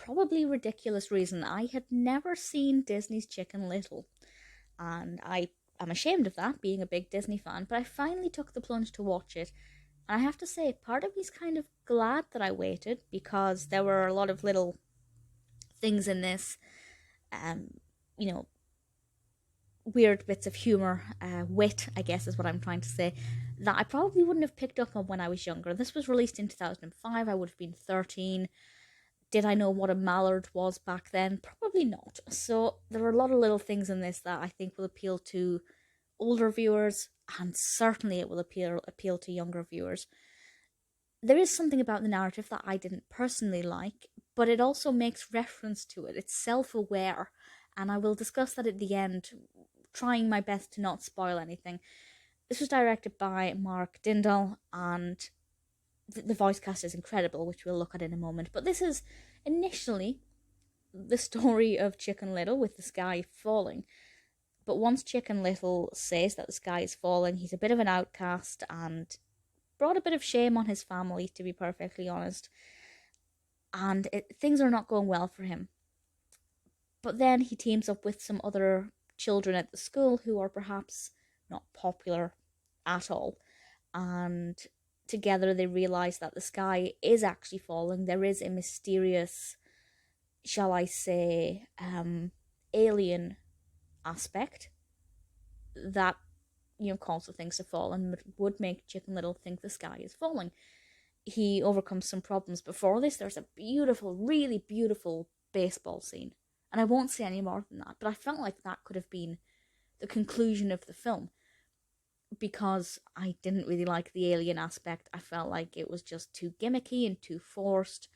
probably ridiculous reason. I had never seen Disney's Chicken Little, and I'm ashamed of that, being a big Disney fan, but I finally took the plunge to watch it. And I have to say, part of me's kind of glad that I waited, because there were a lot of little things in this, um, you know, weird bits of humour, wit, I guess is what I'm trying to say, that I probably wouldn't have picked up on when I was younger. This was released in 2005, I would have been 13. Did I know what a mallard was back then? Probably not. So there are a lot of little things in this that I think will appeal to older viewers, and certainly it will appeal to younger viewers. There is something about the narrative that I didn't personally like, but it also makes reference to it. It's self-aware, and I will discuss that at the end, trying my best to not spoil anything. This was directed by Mark Dindal, and the voice cast is incredible, which we'll look at in a moment. But this is initially the story of Chicken Little with the sky falling. But once Chicken Little says that the sky is falling, he's a bit of an outcast and brought a bit of shame on his family, to be perfectly honest. And things are not going well for him. But then he teams up with some other children at the school who are perhaps not popular at all. And together they realise that the sky is actually falling. There is a mysterious, shall I say, alien aspect that, causes things to fall and would make Chicken Little think the sky is falling. He overcomes some problems before this. There's a beautiful, really beautiful baseball scene. And I won't say any more than that, but I felt like that could have been the conclusion of the film, because I didn't really like the alien aspect. I felt like it was just too gimmicky and too forced.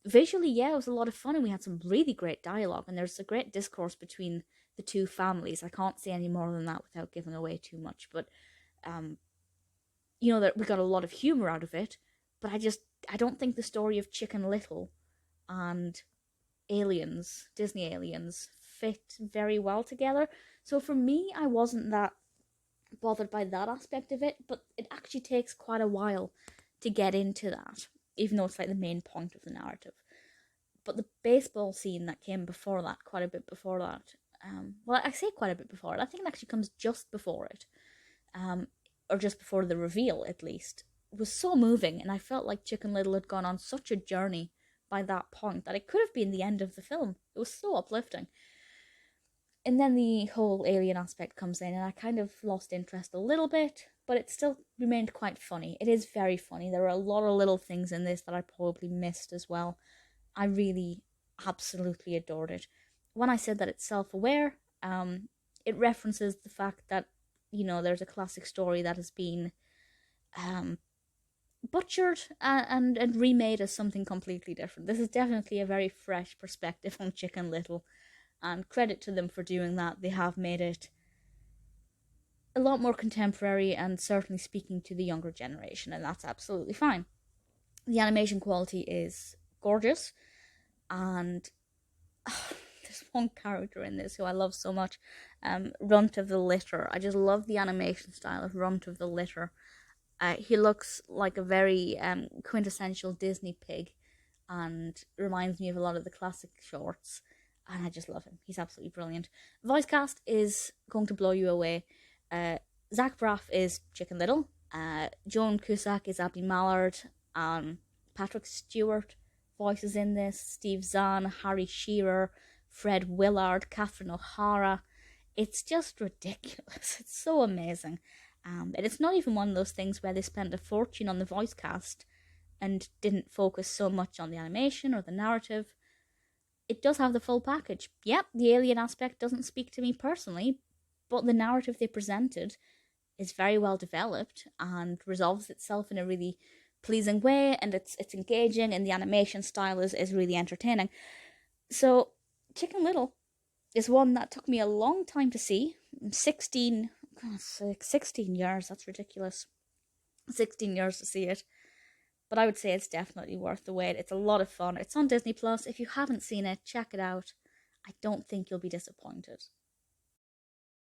Visually, yeah, it was a lot of fun, and we had some really great dialogue, and there's a great discourse between the two families. I can't say any more than that without giving away too much, but that we got a lot of humor out of it. But I don't think the story of Chicken Little and aliens, Disney aliens, fit very well together. So for me, I wasn't that bothered by that aspect of it, but it actually takes quite a while to get into that, even though it's like the main point of the narrative. But the baseball scene that came before that, quite a bit before that, well, I say quite a bit before it, I think it actually comes just before it, or just before the reveal at least, was so moving, and I felt like Chicken Little had gone on such a journey by that point that it could have been the end of the film. It was so uplifting. And then the whole alien aspect comes in, and I kind of lost interest a little bit, but it still remained quite funny. It is very funny. There are a lot of little things in this that I probably missed as well. I really absolutely adored it. When I said that it's self-aware, it references the fact that, there's a classic story that has been butchered and remade as something completely different. This is definitely a very fresh perspective on Chicken Little, and credit to them for doing that. They have made it a lot more contemporary and certainly speaking to the younger generation, and that's absolutely fine. The animation quality is gorgeous, and there's one character in this who I love so much, Runt of the Litter. I just love the animation style of Runt of the Litter. He looks like a very quintessential Disney pig, and reminds me of a lot of the classic shorts, and I just love him. He's absolutely brilliant. Voice cast is going to blow you away. Zach Braff is Chicken Little. Joan Cusack is Abby Mallard. Patrick Stewart voices in this. Steve Zahn, Harry Shearer, Fred Willard, Catherine O'Hara. It's just ridiculous. It's so amazing. And it's not even one of those things where they spent a fortune on the voice cast and didn't focus so much on the animation or the narrative. It does have the full package. Yep, the alien aspect doesn't speak to me personally, but the narrative they presented is very well developed and resolves itself in a really pleasing way, and it's engaging, and the animation style is really entertaining. So Chicken Little is one that took me a long time to see. 16 years, that's ridiculous. 16 years to see it. But I would say it's definitely worth the wait. It's a lot of fun. It's on Disney Plus. If you haven't seen it, check it out. I don't think you'll be disappointed.